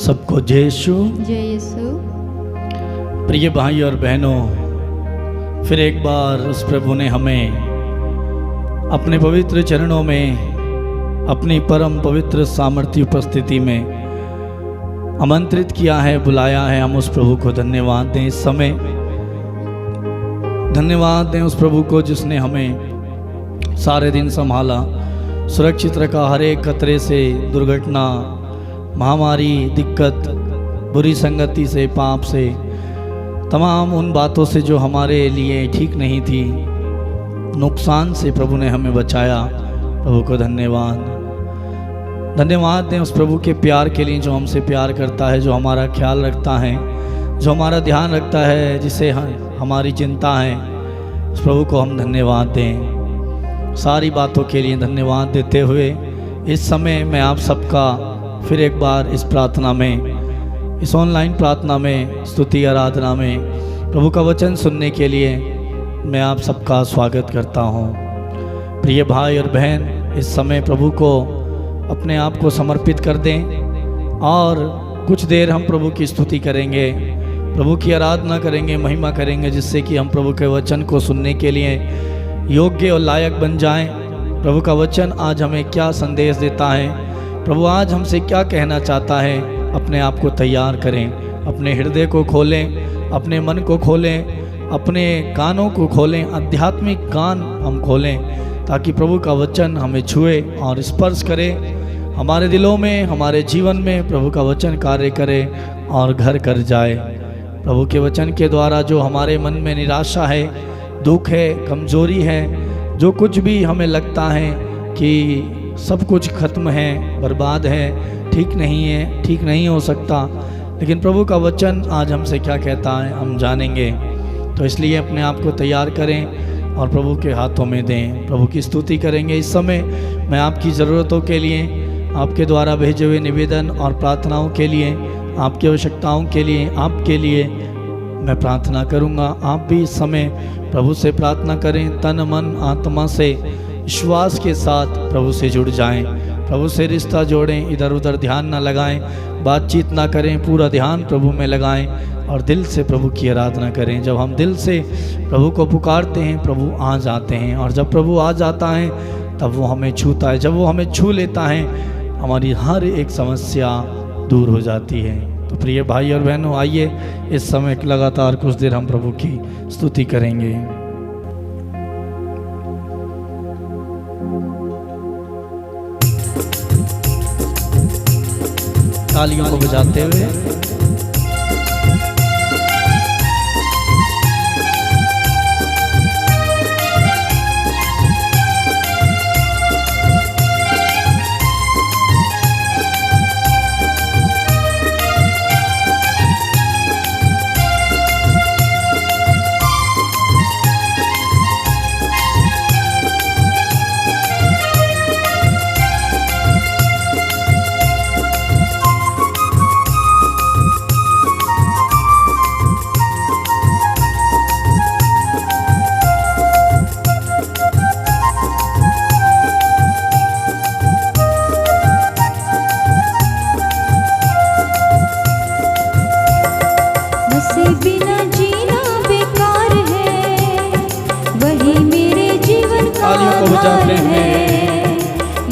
सबको जय यीशु। जय यीशु। प्रिय भाई और बहनों, फिर एक बार उस प्रभु ने हमें अपने पवित्र चरणों में अपनी परम पवित्र सामर्थ्य उपस्थिति में आमंत्रित किया है, बुलाया है। हम उस प्रभु को धन्यवाद दें। इस समय धन्यवाद दें उस प्रभु को जिसने हमें सारे दिन संभाला, सुरक्षित रखा हर एक खतरे से, दुर्घटना, महामारी, दिक्कत, बुरी संगति से, पाप से, तमाम उन बातों से जो हमारे लिए ठीक नहीं थी, नुकसान से प्रभु ने हमें बचाया। प्रभु को धन्यवाद। धन्यवाद दें उस प्रभु के प्यार के लिए जो हमसे प्यार करता है, जो हमारा ख्याल रखता है, जो हमारा ध्यान रखता है, जिसे हमारी चिंता है। उस प्रभु को हम धन्यवाद दें। सारी बातों के लिए धन्यवाद देते हुए इस समय मैं आप सबका फिर एक बार इस प्रार्थना में, इस ऑनलाइन प्रार्थना में, स्तुति आराधना में प्रभु का वचन सुनने के लिए मैं आप सबका स्वागत करता हूँ। प्रिय भाई और बहन, इस समय प्रभु को अपने आप को समर्पित कर दें और कुछ देर हम प्रभु की स्तुति करेंगे, प्रभु की आराधना करेंगे, महिमा करेंगे, जिससे कि हम प्रभु के वचन को सुनने के लिए योग्य और लायक बन जाएं। प्रभु का वचन आज हमें क्या संदेश देता है, प्रभु आज हमसे क्या कहना चाहता है, अपने आप को तैयार करें, अपने हृदय को खोलें, अपने मन को खोलें, अपने कानों को खोलें, आध्यात्मिक कान हम खोलें, ताकि प्रभु का वचन हमें छुए और स्पर्श करे, हमारे दिलों में, हमारे जीवन में प्रभु का वचन कार्य करे और घर कर जाए। प्रभु के वचन के द्वारा जो हमारे मन में निराशा है, दुख है, कमजोरी है, जो कुछ भी हमें लगता है कि सब कुछ खत्म है, बर्बाद है, ठीक नहीं है, ठीक नहीं हो सकता, लेकिन प्रभु का वचन आज हमसे क्या कहता है हम जानेंगे। तो इसलिए अपने आप को तैयार करें और प्रभु के हाथों में दें। प्रभु की स्तुति करेंगे। इस समय मैं आपकी ज़रूरतों के लिए, आपके द्वारा भेजे हुए निवेदन और प्रार्थनाओं के लिए, आपकी आवश्यकताओं के लिए, आपके लिए मैं प्रार्थना करूंगा। आप भी इस समय प्रभु से प्रार्थना करें, तन मन आत्मा से विश्वास के साथ प्रभु से जुड़ जाएं, प्रभु से रिश्ता जोड़ें, इधर उधर ध्यान ना लगाएं, बातचीत ना करें, पूरा ध्यान प्रभु में लगाएं और दिल से प्रभु की आराधना करें। जब हम दिल से प्रभु को पुकारते हैं, प्रभु आ जाते हैं, और जब प्रभु आ जाता है तब वो हमें छूता है। जब वो हमें छू लेता है, हमारी हर एक समस्या दूर हो जाती है। तो प्रिय भाई और बहनों, आइए इस समय लगातार कुछ देर हम प्रभु की स्तुति करेंगे। तालियों को बजाते हुए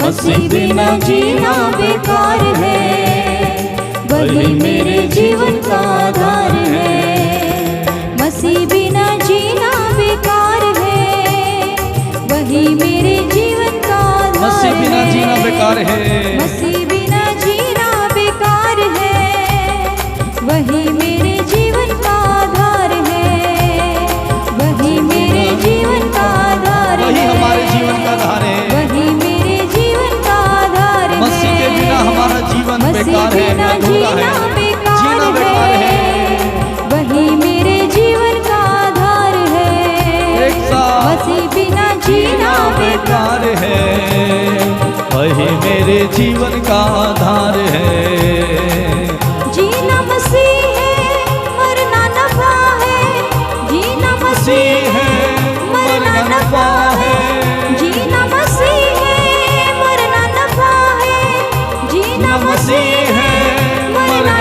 मसीह बिना जीना बेकार है, वही मेरे जीवन का आधार है। मसीह बिना जीना बेकार है, वही मेरे जीवन का आधार है। मसीह बिना जीना बेकार है, मसीह बिना जीना बेकार है, वही मेरे जीवन का आधार है। वही मेरे जीवन का आधार है, वही हमारे जीवन का आधार है। वही मेरे जीवन का आधार है। मसीह के बिना हमारा जीवन बेकार है, अधूरा है, जीना बेकार है। वही मेरे जीवन का आधार है। एक साथ मसीह बिना जीना बेकार है, वही मेरे जीवन का आधार है। जीना मसीह है, मरना नफा है। जीना मसीह है, मरना नफा है। जीना मसीह है, मरना नफा है। जीना मसीह है, मरना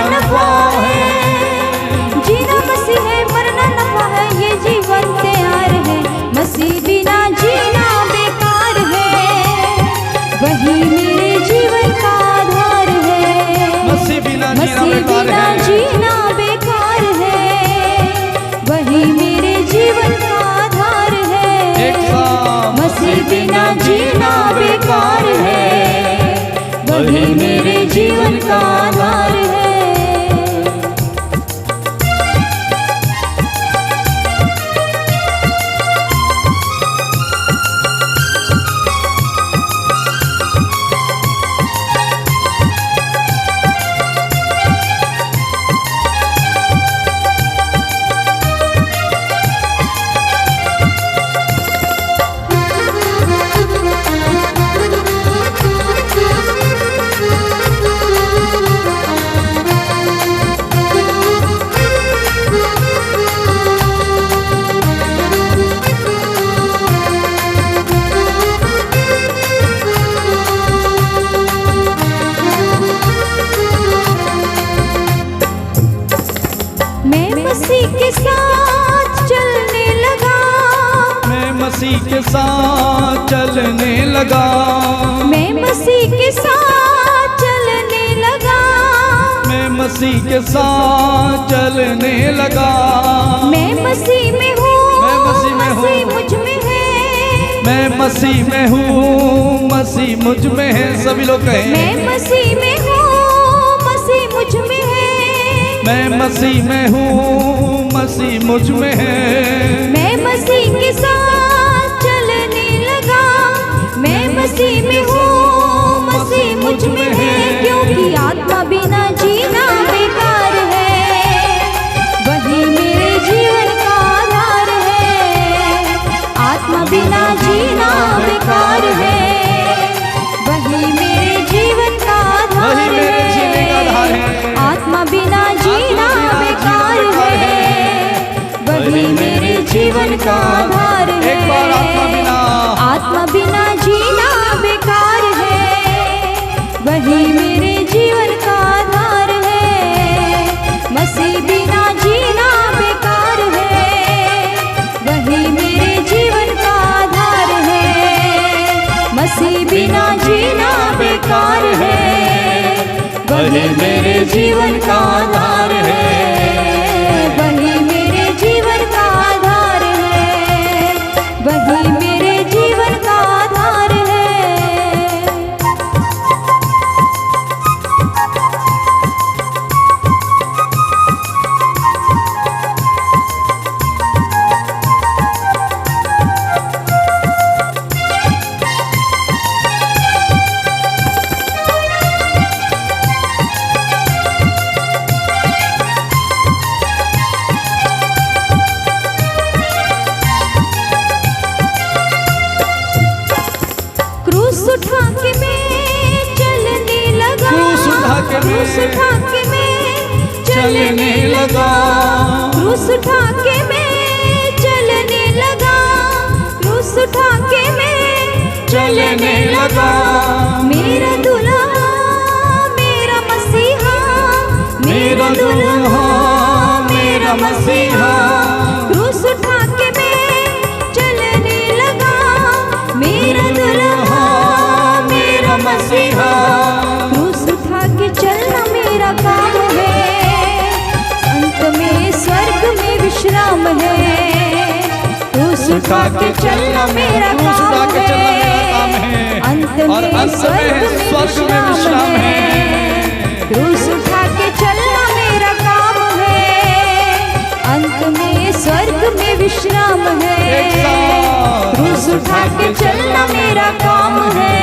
जीवन का आधार है। मसीह के साथ चलने लगा, मैं मसीह के साथ चलने लगा, मैं मसीह के साथ चलने लगा, मैं मसीह के साथ चलने लगा। मैं मसीह में हूँ, मैं मसीह में हूँ, मसीह मुझ में है, मैं मसीह में हूँ, मसीह मुझ में है। सभी लोग कहें मैं मसीह में हूँ, मसीह मुझ में है, मैं मसीह में हूँ, मसीह मुझ में है। मैं मसीह के साथ चलने लगा, मैं मसीह में हूँ, मसीह मुझ में है। क्योंकि आत्मा बिना जीना बेकार है, वही मेरे जीवन का आधार है। आत्मा बिना जीना बेकार है, वही मेरे जीवन का आधार वही मेरे जीने का आधार है। आत्मा बिना जीना बेकार है, वही मेरे जीवन का आधार है। एक बार आत्मा बिना जीना बेकार है, वही मेरे जीवन का आधार है। मसीह बिना जीना बेकार है, वही मेरे जीवन का आधार है। मसीह बिना जीना बेकार है, वही मेरे जीवन का आधार है। वही मेरे जीवन का आधार है, वही मेरे जीवन का आधार है। क्रूस उठा के मैं चलने लगा, क्रूस उठा के मैं क्रूस उठा के मैं चलने लगा, क्रूस उठा के मैं चलने लगा, क्रूस उठा के मैं चलने लगा। मेरा दुल्हा मेरा मसीहा, मेरा दुल्हा मेरा मसीहा, क्रूस उठा के मैं चलने लगा। मेरा दुल्हा मेरा मसीहा, क्रूस उठा के चलना मेरा काम है। अंत में स्वर्ग में विश्राम है, क्रूस उठा के चलना मेरा काम है। अंत में स्वर्ग में विश्राम है, क्रूस उठा के चलना मेरा काम है। अंत में स्वर्ग में विश्राम है, क्रूस उठा के चलना मेरा काम है।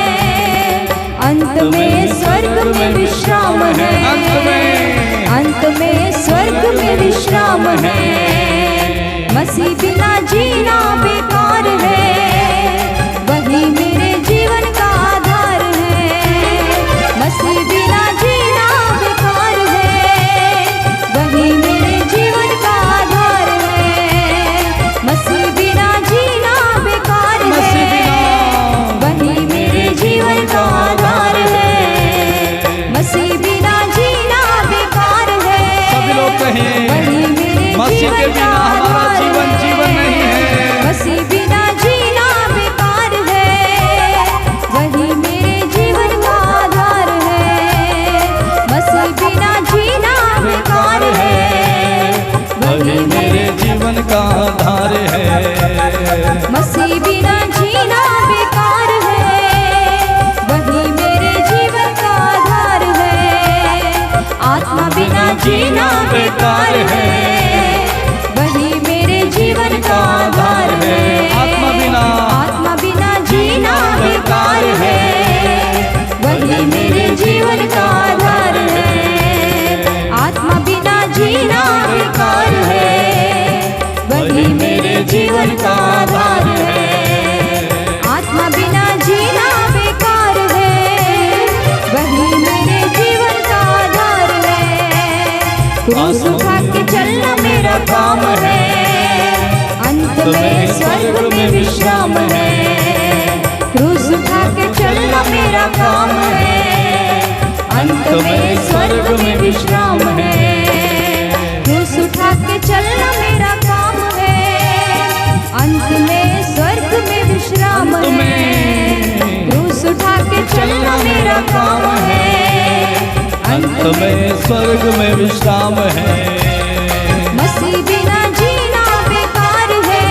अंत में स्वर्ग में विश्राम है, अंत में स्वर्ग में विश्राम है। मसीह बिना जीना बेकार है, वही मेरे जीवन का आधार है। मसीह बिना जीना बेकार है, वही मेरे जीवन का आधार है। मसीह बिना जीना बेकार है, वही मेरे जीवन का आधार है। मसीह बिना जीना बेकार है, सभी लोग कहें वही मेरे मसीह के जीवन का बिना हमारा आधार जीवन है। जीवन नहीं है। मसीह बिना जीना बेकार है, वही मेरे जीवन का आधार है। मसीह बिना जीना बेकार है, वही मेरे जीवन का आधार है। मसीह बिना जीना बेकार है, वही मेरे जीवन का आधार है। क्रूस उठा के चलना मेरा काम है, अंत में स्वर्ग में विश्राम है। क्रूस उठा के चलना मेरा काम है, अंत में स्वर्ग में विश्राम है। क्रूस उठा के चलना मेरा काम है, अंत में स्वर्ग में विश्राम है। क्रूस उठा के चलना मेरा काम है, अंत में स्वर्ग में विश्राम है। मसीह बिना जीना बेकार है,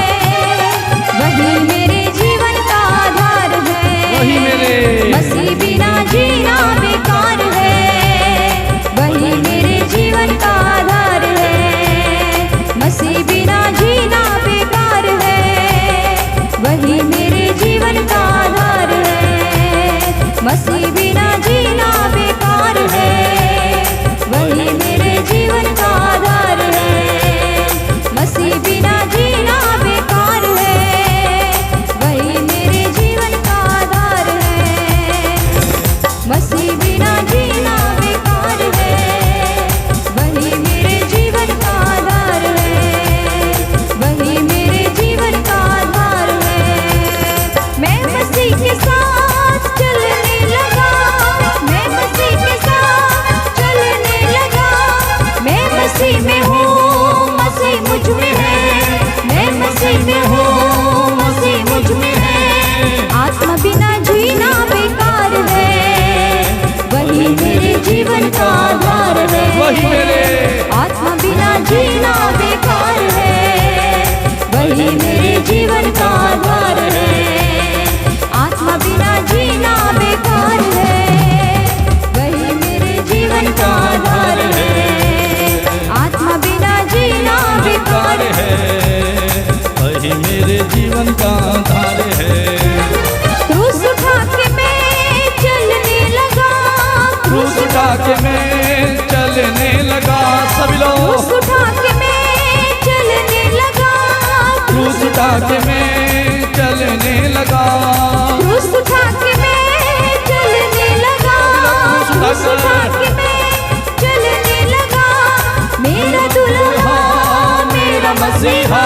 वही मेरे जीवन का आधार है। वही मेरे मसीह बिना जीना बेकार है, वही मेरे जीवन का आधार है। मसीह बिना जीना बेकार है, वही मेरे जीवन का आधार है। मसीह बिना जीना बेकार है, वही मेरे जीवन का आधार है। मसीह बिना जीना बेकार है, वही मेरे जीवन का आधार है। मसीह बिना जीना बेकार है, वही मेरे जीवन का आधार है। वही मेरे जीवन का आधार है। मैं मसीह के साथ चलने लगा, मैं मसीह के साथ चलने लगा। मैं मसीह में हूँ, मसीह मुझ में है। मैं मसीह में हूँ, मसीह मुझ में है। आत्मा बिना जीना बेकार है, वही मेरे जीवन का आधार है। वही मेरे आत्मा बिना जीना बेकार है, वही मेरे जीवन का आधार है। आत्मा बिना जीना बेकार है, वही मेरे जीवन का आधार है। आत्मा बिना जीना बेकार है, वही मेरे जीवन का आधार है। क्रूस उठा के मैं चलने लगा। क्रूस उठा के मैं चलने लगा। सभी लोग क्रूस उठा के मैं चलने लगा। क्रूस उठा के मैं चलने लगा। क्रूस उठा के मैं चलने लगा। क्रूस उठा के मैं चलने लगा। मेरा दुल्हा मेरा मसीहा,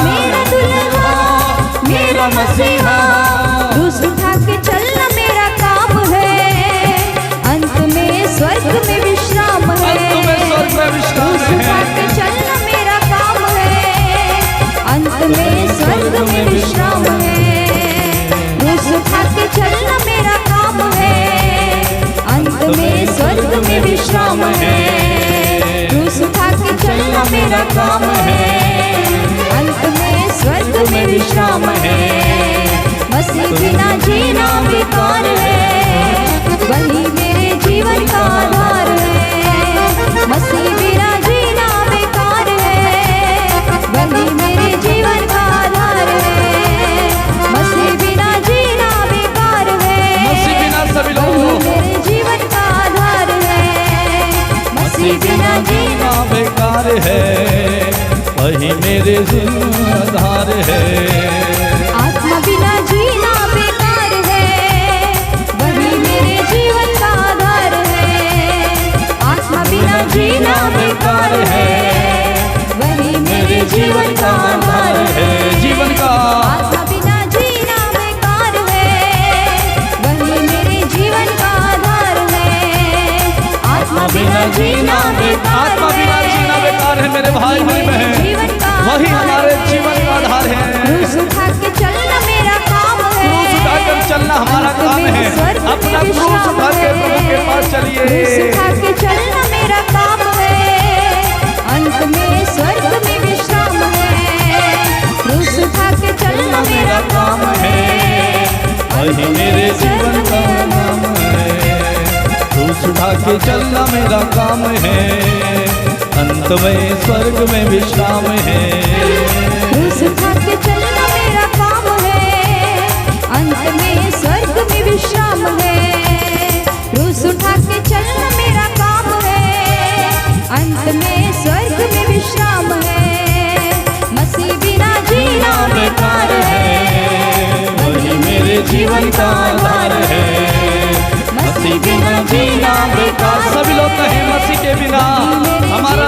मेरा दुल्हा मेरा मसीहा। क्रूस उठा के चलना मेरा काम है, अंत में स्वर्ग में विश्राम है। अंत में स्वर्ग में विश्राम क्रूस उठा है। के चलना मेरा काम है, अंत में स्वर्ग में विश्राम है। क्रूस उठा के चलना मेरा काम है, अंत में स्वर्ग में विश्राम है। क्रूस उठा के चलना मेरा काम है, अंत में स्वर्ग में विश्राम है। मसीह बिना जीना बेकार है, वही मेरे जीवन का आधार है। मसीह बिना जीना बेकार है, वही मेरे जीवन का आधार है। मसीह बिना जीना बेकार है, मसीह बिना सभी वही लोग मेरे जीवन का आधार है। मसीह बिना जीना बेकार है, वही मेरे जीवन आधार है। आत्मा बिना जीना बेकार है, वही मेरे जीवन का आधार है। आत्मा बिना जीना बेकार है, वही मेरे जीवन का आधार है। जीवन का आत्मा बिना जीना बेकार है, वही मेरे जीवन का आधार है। आत्मा बिना जीना बेकार आत्मा बिना जीना बेकार है। मेरे भाई मेरी बहन, जीवन का वही हमारे जीवन का आधार है। क्रूस उठा के चलना मेरा काम है। क्रूस उठाकर चलना हमारा काम है। अपना क्रूस उठा के प्रभु के पास चलिए। क्रूस उठा के चलना मेरा काम है, अंत में स्वर्ग में विश्राम है। क्रूस उठा के चलना मेरा काम है, वही मेरे जीवन का नाम है। क्रूस उठा के चलना मेरा काम है, अंत में स्वर्ग में विश्राम है। क्रूस उठा के चलना मेरा काम है, अंत में स्वर्ग में विश्राम है। क्रूस उठा के चलना मेरा काम है, अंत में स्वर्ग में विश्राम है। मसीह बिना जीना बेकार है, वही मेरे जीवन का आधार है। मसीह बिना जीना बेकार। सभी लोग कहें मसीह के बिना हमारा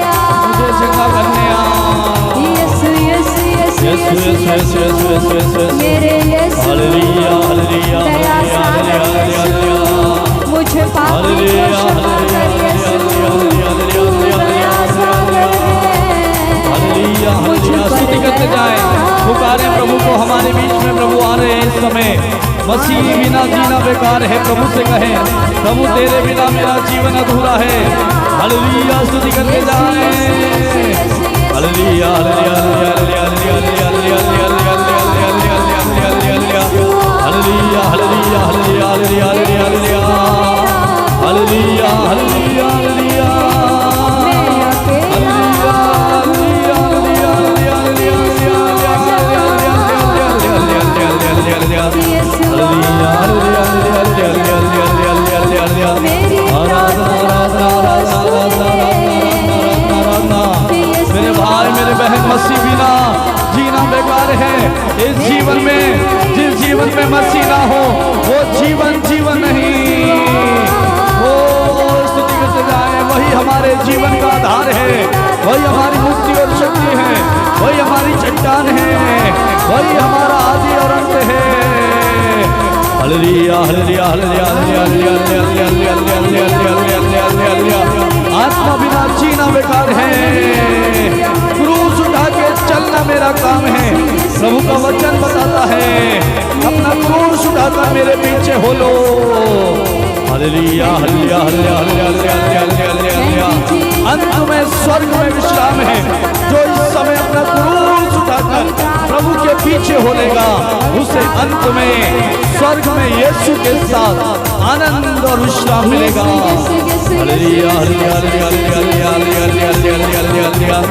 यीशु यीशु यीशु यीशु यीशु यीशु मेरे यीशु हालेलुया हालेलुया दया सागर यीशु मुझे पापों को क्षमा कर यीशु दया सागर हालेलुया हालेलुया स्तुति करते जाएं पुकारें प्रभु को हमारे बीच में प्रभु आ रहे हैं इस समय मसीह बिना जीना बेकार है प्रभु से कहें प्रभु तेरे बिना मेरा जीवन अधूरा है हालेलुया स्तुति करते जाएं hallelujah hallelujah hallelujah hallelujah hallelujah hallelujah hallelujah hallelujah hallelujah hallelujah मेरे भाई मेरे बहन मसीह बिना जीना बेकार है इस जीवन में जिस जीवन में मसीह ना हो वो जीवन नहीं वो स्तुति करते जाए वही हमारे जीवन का आधार है वही हमारी मुक्ति और शक्ति है वही हमारी चट्टान है वही हमारा आदि और अंत है हालेलुया हालेलुया हालेलुया हालेलुया आत्मा बिना जीना बेकार है क्रूस उठा के चलना मेरा काम है प्रभु का वचन बताता है अपना क्रूस उठाकर मेरे पीछे हो लो हालेलुया हालेलुया हालेलुया अंत में स्वर्ग में विश्राम है जो इस समय अपना क्रूस उठाकर प्रभु के पीछे हो लेगा उसे अंत में स्वर्ग में यीशु के साथ आनंद और विश्राम मिलेगा हालेलुया हालेलुया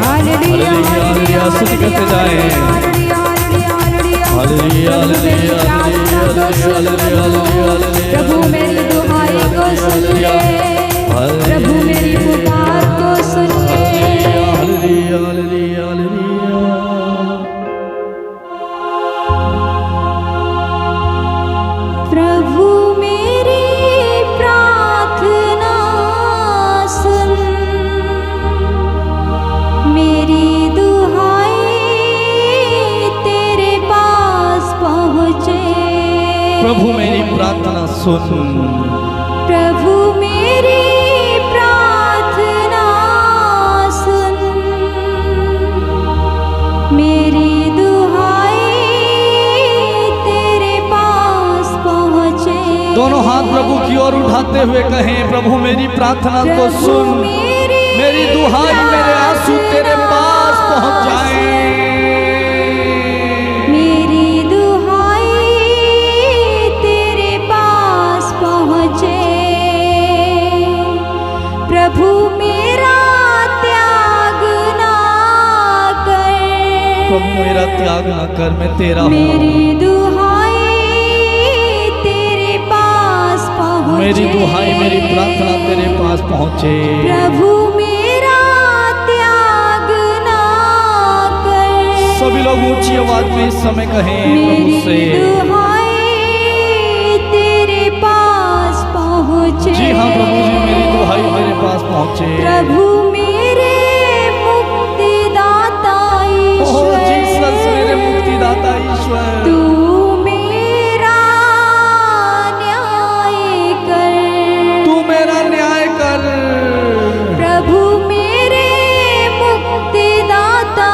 हालेलुया स्तुति करते जाएं हालेलुया प्रभु मेरी दुहाई को सुनिए प्रभु मेरी पुकार को सुनिए हालेलुया हालेलुया हालेलुया प्रभु मेरी प्रार्थना सुन मेरी दुहाई तेरे पास पहुँचे प्रभु मेरी प्रार्थना सुन प्रभु मेरी प्रार्थना सुन मेरी दुहाई तेरे पास पहुँचे दोनों हाथ प्रभु की ओर उठाते हुए कहें प्रभु मेरी प्रार्थना को सुन मेरी दुहाई मेरे आंसू तेरे पास पहुंच जाएं मेरी दुहाई तेरे पास पहुँचे प्रभु मेरा त्याग ना कर प्रभु मेरा त्याग ना कर मैं तेरा हूँ मेरी दुहाई तेरे पास पहुँचे मेरी दुहाई मेरी प्रार्थना तेरे पास पहुँचे प्रभु मेरा त्याग ना कर सभी लोग ऊंची आवाज में इस समय कहें प्रभु मेरी से दुहाई तेरे पास पहुँचे जी हाँ प्रभु जी मेरी दुहाई मेरे पास पहुँचे प्रभु मेरे मुक्तिदाता ओह ईश्वर जीसस मेरे मुक्तिदाता ईश्वर तू मेरा न्याय कर तू मेरा न्याय कर प्रभु मेरे मुक्तिदाता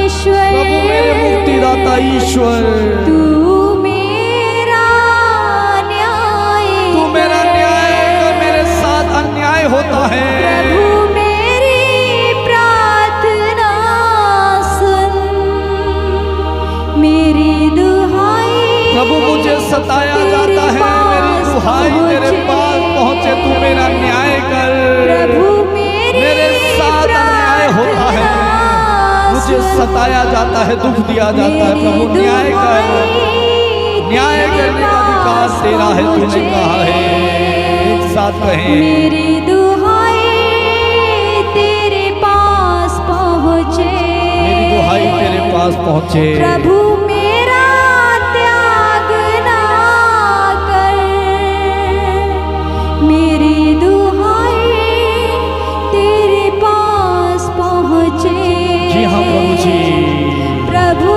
ईश्वर प्रभु मेरे मुक्तिदाता ईश्वर तू मेरा न्याय तू मेरा न्याय कर मेरे साथ अन्याय होता है प्रभु मेरी प्रार्थना सुन मेरी दुहाई प्रभु मुझे सताया जाता है मेरी दुहाई तेरे पास पहुँचे तू मेरा न्याय कर प्रभु मेरे साथ अन्याय होता है मुझे सताया जाता है दुख दिया जाता है प्रभु न्याय कर न्याय करने का अधिकार तेरा है तूने कहा है एक साथ कहें मेरी दुहाई तेरे पास पहुँचे मेरी दुहाई तेरे पास पहुँचे प्रभु मेरा त्याग ना कर मेरी दुहाई तेरे पास पहुँचे जी हाँ प्रभु जी प्रभु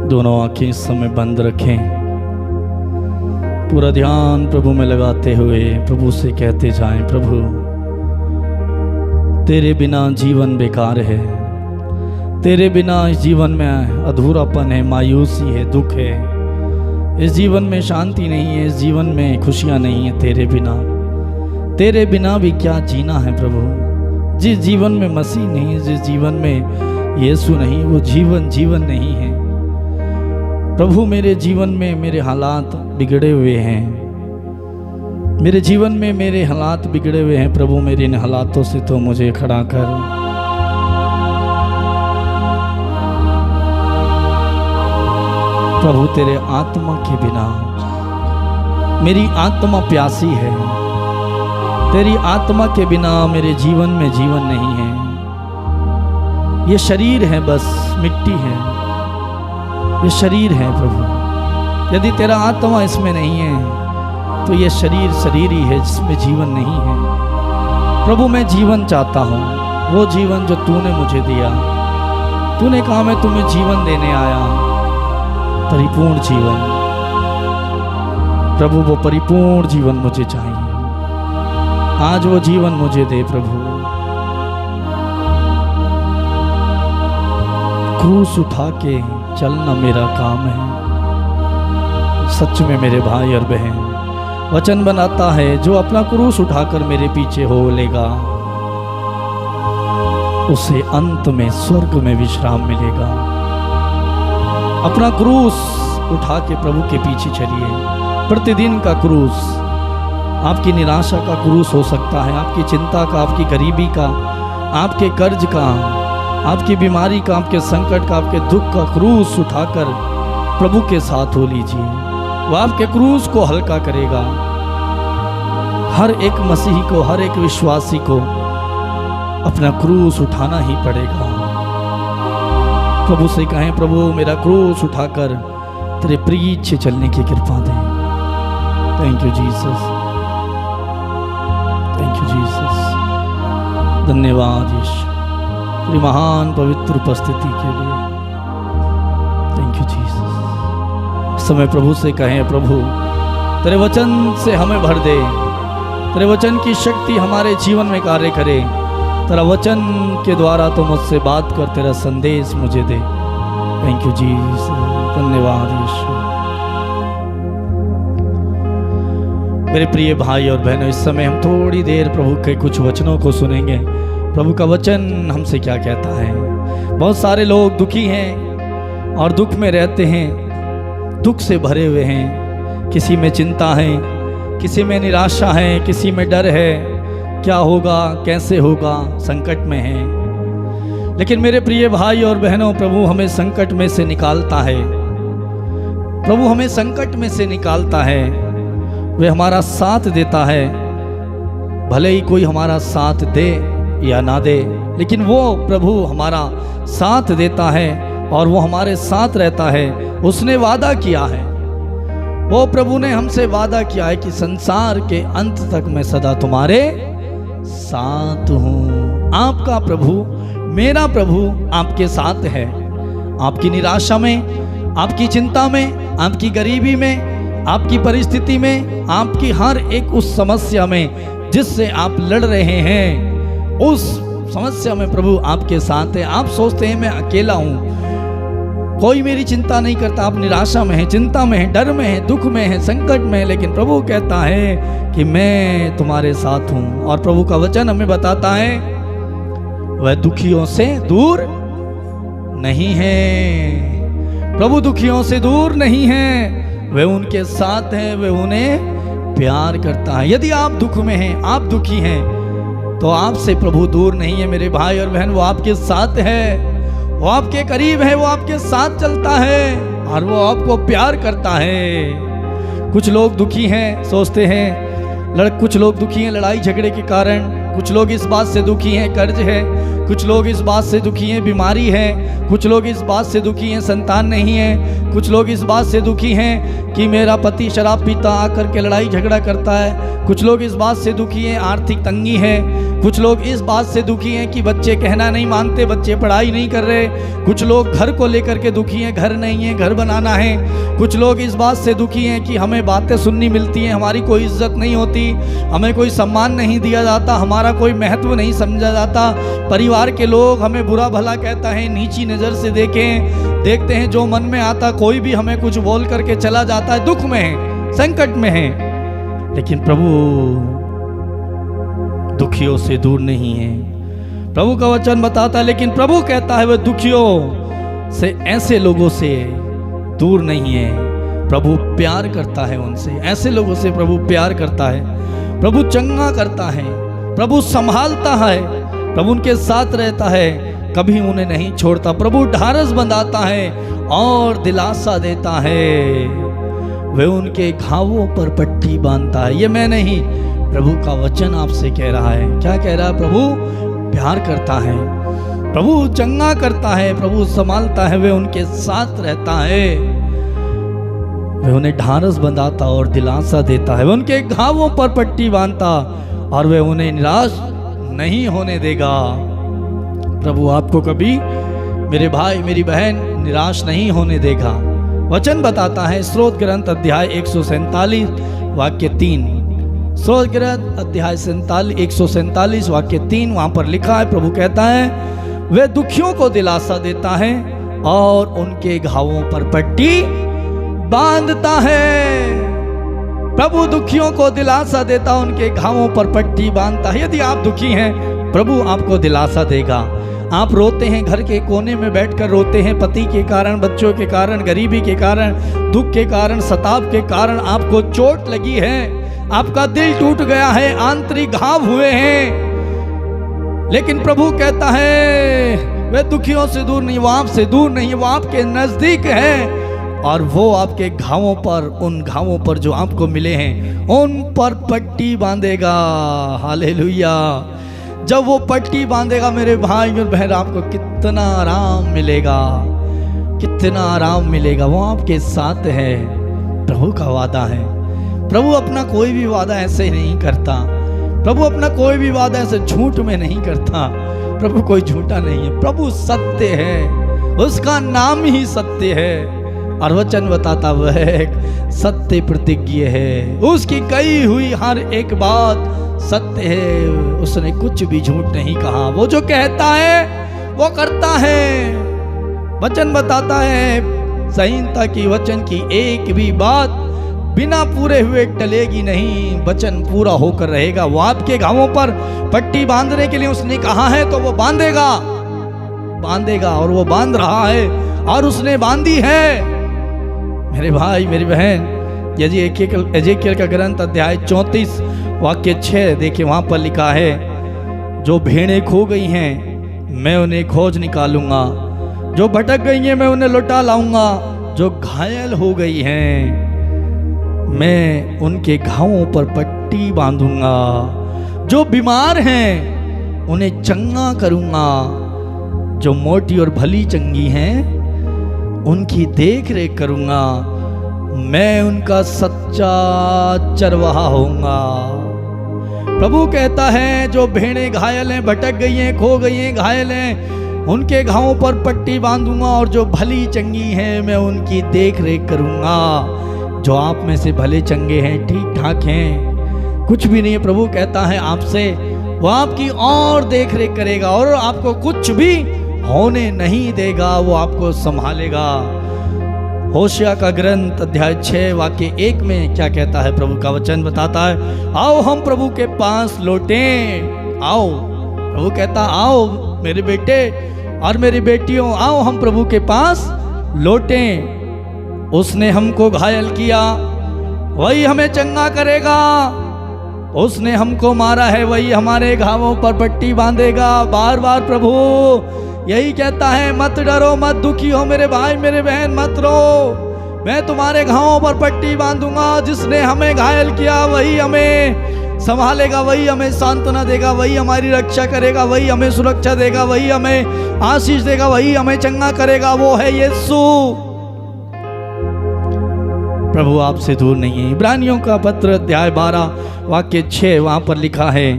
दोनों आंखें इस समय बंद रखें। पूरा ध्यान प्रभु में लगाते हुए प्रभु से कहते जाएं, प्रभु तेरे बिना जीवन बेकार है, तेरे बिना इस जीवन में अधूरापन है, मायूसी है, दुख है, इस जीवन में शांति नहीं है, इस जीवन में खुशियां नहीं है। तेरे बिना भी क्या जीना है प्रभु। जिस जीवन में मसीह नहीं, जिस जीवन में यीशु नहीं, वो जीवन नहीं है प्रभु। मेरे जीवन में मेरे हालात बिगड़े हुए हैं, मेरे जीवन में मेरे हालात बिगड़े हुए हैं प्रभु। मेरे इन हालातों से तो मुझे खड़ा कर। प्रभु तेरे आत्मा के बिना मेरी आत्मा प्यासी है, तेरी आत्मा के बिना मेरे जीवन में जीवन नहीं है। ये शरीर है, बस मिट्टी है, ये शरीर है प्रभु। यदि तेरा आत्मा इसमें नहीं है तो ये शरीर ही है जिसमें जीवन नहीं है प्रभु। मैं जीवन चाहता हूँ, वो जीवन जो तूने मुझे दिया। तूने कहा मैं तुम्हें जीवन देने आया, परिपूर्ण जीवन प्रभु। वो परिपूर्ण जीवन मुझे चाहिए, आज वो जीवन मुझे दे प्रभु। क्रूस उठा के चलना मेरा काम है। सच में मेरे भाई और बहन, वचन बनाता है जो अपना क्रूस उठाकर मेरे पीछे हो लेगा उसे अंत में स्वर्ग में विश्राम मिलेगा। अपना क्रूस उठा के प्रभु के पीछे चलिए। प्रतिदिन का क्रूस, आपकी निराशा का क्रूस हो सकता है, आपकी चिंता का, आपकी गरीबी का, आपके कर्ज का, आपकी बीमारी का, आपके संकट का, आपके दुख का क्रूस उठाकर प्रभु के साथ हो लीजिए। वो आपके क्रूस को हल्का करेगा। हर एक मसीही को, हर एक विश्वासी को अपना क्रूस उठाना ही पड़ेगा। प्रभु से कहें, प्रभु मेरा क्रूस उठाकर तेरे पीछे चलने की कृपा दे। Thank you Jesus, thank you Jesus. धन्यवाद यीशु तेरी महान पवित्र उपस्थिति के लिए। Thank you Jesus. समय प्रभु से कहें, प्रभु तेरे वचन से हमें भर दे, तेरे वचन की शक्ति हमारे जीवन में कार्य करे। तेरा वचन के द्वारा तो मुझसे बात कर, तेरा संदेश मुझे दे। थैंक यू जीसस, धन्यवाद यीशु। मेरे प्रिय भाई और बहनों, इस समय हम थोड़ी देर प्रभु के कुछ वचनों को सुनेंगे। प्रभु का वचन हमसे क्या कहता है। बहुत सारे लोग दुखी हैं और दुख में रहते हैं, दुख से भरे हुए हैं। किसी में चिंता है, किसी में निराशा है, किसी में डर है, क्या होगा, कैसे होगा, संकट में है। लेकिन मेरे प्रिय भाई और बहनों, प्रभु हमें संकट में से निकालता है। प्रभु हमें संकट में से निकालता है, वे हमारा साथ देता है। भले ही कोई हमारा साथ दे या ना दे, लेकिन वो प्रभु हमारा साथ देता है और वो हमारे साथ रहता है। उसने वादा किया है, वो प्रभु ने हमसे वादा किया है कि संसार के अंत तक मैं सदा तुम्हारे साथ हूँ। आपका प्रभु, मेरा प्रभु आपके साथ है। आपकी निराशा में, आपकी चिंता में, आपकी गरीबी में, आपकी परिस्थिति में, आपकी हर एक उस समस्या में जिससे आप लड़ रहे हैं, उस समस्या में प्रभु आपके साथ है। आप सोचते हैं मैं अकेला हूँ, कोई मेरी चिंता नहीं करता। आप निराशा में है, चिंता में है, डर में है, दुख में है, संकट में है, लेकिन प्रभु कहता है कि मैं तुम्हारे साथ हूँ। और प्रभु का वचन हमें बताता है वह दुखियों से दूर नहीं है। प्रभु दुखियों से दूर नहीं है, वह उनके साथ है, वह उन्हें प्यार करता है। यदि आप दुख में हैं, आप दुखी हैं, तो आपसे प्रभु दूर नहीं है मेरे भाई और बहन। वो आपके साथ है, वो आपके करीब है, वो आपके साथ चलता है और वो आपको प्यार करता है। कुछ लोग दुखी हैं, सोचते हैं कुछ लोग दुखी हैं लड़ाई झगड़े के कारण, कुछ लोग इस बात से दुखी हैं कर्ज है, कुछ लोग इस बात से दुखी हैं बीमारी है, कुछ लोग इस बात से दुखी हैं संतान नहीं है, कुछ लोग इस बात से दुखी हैं कि मेरा पति शराब पीता आकर के लड़ाई झगड़ा करता है, कुछ लोग इस बात से दुखी हैं आर्थिक तंगी है, कुछ लोग इस बात से दुखी हैं कि बच्चे कहना नहीं मानते, बच्चे पढ़ाई नहीं कर रहे, कुछ लोग घर को लेकर के दुखी हैं, घर नहीं है, घर बनाना है, कुछ लोग इस बात से दुखी हैं कि हमें बातें सुननी मिलती हैं, हमारी कोई इज्जत नहीं होती, हमें कोई सम्मान नहीं दिया जाता, हमारा कोई महत्व नहीं समझा जाता, परिवार के लोग हमें बुरा भला कहता है, नीची नज़र से देखते हैं, जो मन में आता कोई भी हमें कुछ बोल करके चला जाता है, दुख में है, संकट में है। लेकिन प्रभु दुखियों से दूर नहीं है। प्रभु का वचन बताता है, लेकिन प्रभु कहता है वह दुखियों से, ऐसे लोगों से दूर नहीं है। प्रभु प्यार करता है उनसे, ऐसे लोगों से प्रभु प्यार करता है, प्रभु चंगा करता है, प्रभु संभालता है, प्रभु उनके साथ रहता है, कभी उन्हें नहीं छोड़ता। प्रभु ढारस बंधाता है और दिलासा देता है, वह उनके घावों पर पट्टी बांधता है। ये मैं नहीं, प्रभु का वचन आपसे कह रहा है। क्या कह रहा है? प्रभु प्यार करता है, प्रभु चंगा करता है, प्रभु संभालता है, वह उनके साथ रहता है, वह उन्हें ढारस बंधाता और दिलासा देता है, वह उनके घावों पर पट्टी बांधता और वह उन्हें निराश नहीं होने देगा। प्रभु आपको कभी मेरे भाई मेरी बहन निराश नहीं होने देगा। वचन बताता है स्रोत ग्रंथ अध्याय 147 वाक्य 3, स्रोत ग्रंथ अध्याय 147 वाक्य 3, वहां पर लिखा है, प्रभु कहता है वह दुखियों को दिलासा देता है और उनके घावों पर पट्टी बांधता है। प्रभु दुखियों को दिलासा देता, उनके घावों पर पट्टी बांधता है। यदि आप दुखी हैं, प्रभु आपको दिलासा देगा। आप रोते हैं, घर के कोने में बैठकर रोते हैं, पति के कारण, बच्चों के कारण, गरीबी के कारण, दुख के कारण, सताव के कारण आपको चोट लगी है, आपका दिल टूट गया है, आंतरिक घाव हुए हैं, लेकिन प्रभु कहता है वह दुखियों से दूर नहीं, वो आपसे दूर नहीं, वो आपके नजदीक है और वो आपके घावों पर, उन घावों पर जो आपको मिले हैं, उन पर पट्टी बांधेगा। हालेलुया। जब वो पट्टी बांधेगा मेरे भाई और बहन, आपको कितना आराम मिलेगा, कितना आराम मिलेगा। वो आपके साथ है, प्रभु का वादा है। प्रभु अपना कोई भी वादा ऐसे नहीं करता, प्रभु अपना कोई भी वादा ऐसे झूठ में नहीं करता। प्रभु कोई झूठा नहीं है, प्रभु सत्य है, उसका नाम ही सत्य है और वचन बताता वह एक सत्य प्रतिज्ञ है, उसकी कही हुई हर एक बात सत्य है, उसने कुछ भी झूठ नहीं कहा। वो जो कहता है वो करता है। वचन बताता है संहिता की वचन की एक भी बात बिना पूरे हुए टलेगी नहीं, वचन पूरा होकर रहेगा। वो आपके घावों पर पट्टी बांधने के लिए उसने कहा है तो वो बांधेगा, बांधेगा और वो बांध रहा है और उसने बांधी है। मेरे भाई मेरी बहन, एजेकियल का ग्रंथ अध्याय 34 वाक्य 6 देखिए, वहां पर लिखा है, जो भेड़ें खो गई हैं मैं उन्हें खोज निकालूंगा, जो भटक गई हैं मैं उन्हें लौटा लाऊंगा, जो घायल हो गई हैं मैं उनके घावों पर पट्टी बांधूंगा, जो बीमार हैं उन्हें चंगा करूंगा, जो मोटी और भली चंगी हैं उनकी देख रेख करूंगा, मैं उनका सच्चा चरवाहा होऊंगा। प्रभु कहता है जो भेड़ें घायल हैं, भटक गई हैं, खो गई हैं, घायल हैं, उनके घावों पर पट्टी बांधूंगा और जो भली चंगी हैं मैं उनकी देख रेख करूंगा। जो आप में से भले चंगे हैं, ठीक ठाक हैं, कुछ भी नहीं है, प्रभु कहता है आपसे, वो आपकी और देख रेख करेगा और आपको कुछ भी होने नहीं देगा, वो आपको संभालेगा। होशिया का ग्रंथ अध्याय 6 वाक्य 1 में क्या कहता है? प्रभु का वचन बताता है, आओ हम प्रभु के पास लौटें। आओ, प्रभु कहता आओ मेरे बेटे और मेरी बेटियों, आओ हम प्रभु के पास लौटें। उसने हमको घायल किया, वही हमें चंगा करेगा। उसने हमको मारा है, वही हमारे घावों पर पट्टी बांधेगा। बार बार प्रभु यही कहता है, मत डरो, मत दुखी हो मेरे भाई मेरे बहन, मत रो, मैं तुम्हारे घावों पर पट्टी बांधूंगा। जिसने हमें घायल किया वही हमें संभालेगा, वही हमें सांत्वना देगा, वही हमारी रक्षा करेगा, वही हमें सुरक्षा देगा, वही हमें आशीष देगा, वही हमें चंगा करेगा, वो है यीशु। प्रभु आपसे दूर नहीं है। इब्रानियों का पत्र अध्याय 12 वाक्य 6 वहां पर लिखा है,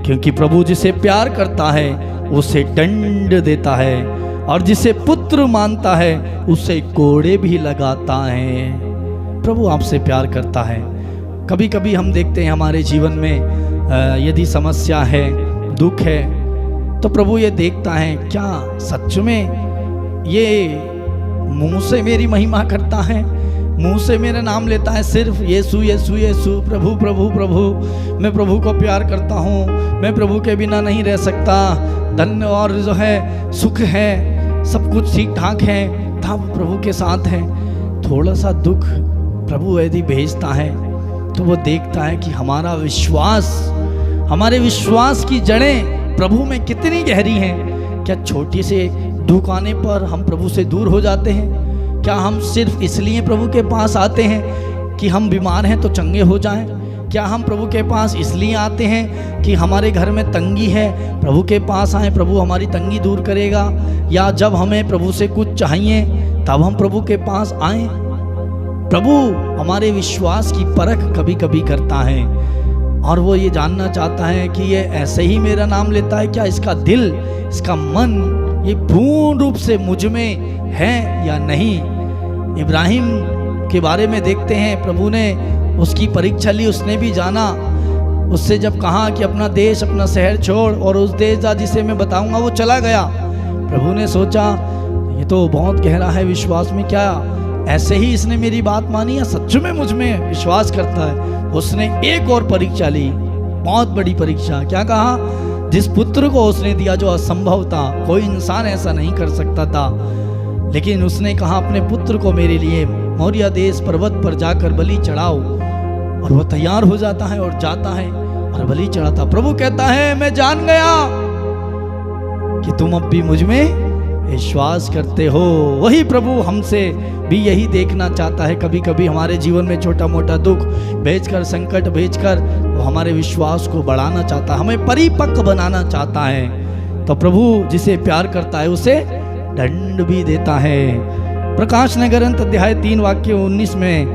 क्योंकि प्रभु जिसे प्यार करता है उसे दंड देता है, और जिसे पुत्र मानता है उसे कोड़े भी लगाता है। प्रभु आपसे प्यार करता है। कभी कभी हम देखते हैं हमारे जीवन में यदि समस्या है, दुख है, तो प्रभु ये देखता है क्या सच में ये मुंह से मेरी महिमा करता है, मुंह से मेरा नाम लेता है, सिर्फ यीशु यीशु यीशु, प्रभु प्रभु प्रभु, मैं प्रभु को प्यार करता हूँ, मैं प्रभु के बिना नहीं रह सकता, धन और जो है सुख है, सब कुछ ठीक ठाक है, तब प्रभु के साथ है। थोड़ा सा दुख प्रभु यदि भेजता है तो वो देखता है कि हमारा विश्वास, हमारे विश्वास की जड़ें प्रभु में कितनी गहरी हैं। क्या छोटी से दुख आने पर हम प्रभु से दूर हो जाते हैं? क्या हम सिर्फ इसलिए प्रभु के पास आते हैं कि हम बीमार हैं तो चंगे हो जाएं? क्या हम प्रभु के पास इसलिए आते हैं कि हमारे घर में तंगी है, प्रभु के पास आए, प्रभु हमारी तंगी दूर करेगा? या जब हमें प्रभु से कुछ चाहिए तब हम प्रभु के पास आए? प्रभु हमारे विश्वास की परख कभी कभी करता है, और वो ये जानना चाहता है कि ये ऐसे ही मेरा नाम लेता है, क्या इसका दिल, इसका मन ये पूर्ण रूप से मुझ में है या नहीं। इब्राहिम के बारे में देखते हैं, प्रभु ने उसकी परीक्षा ली, उसने भी जाना, उससे जब कहा कि अपना देश अपना शहर छोड़ और उस देश जा जिसे मैं बताऊंगा, वो चला गया। प्रभु ने सोचा ये तो बहुत गहरा है विश्वास में, क्या ऐसे ही इसने मेरी बात मानी या सच में मुझ में विश्वास करता है? उसने एक और परीक्षा ली, बहुत बड़ी परीक्षा। क्या कहा? जिस पुत्र को उसने दिया जो असंभव था, कोई इंसान ऐसा नहीं कर सकता था, लेकिन उसने कहा अपने पुत्र को मेरे लिए मोरिया देश पर्वत पर जाकर बलि चढ़ाओ, और वो तैयार हो जाता है और जाता है और बलि चढ़ाता। प्रभु कहता है मैं जान गया कि तुम अब भी मुझ में विश्वास करते हो। वही प्रभु हमसे भी यही देखना चाहता है। कभी कभी हमारे जीवन में छोटा मोटा दुख भेजकर, संकट भेजकर वो हमारे विश्वास को बढ़ाना चाहता है, हमें परिपक्व बनाना चाहता है। तो प्रभु जिसे प्यार करता है उसे दंड भी देता है। प्रकाश नगर ग्रंथ अध्याय 3 वाक्य 19 में,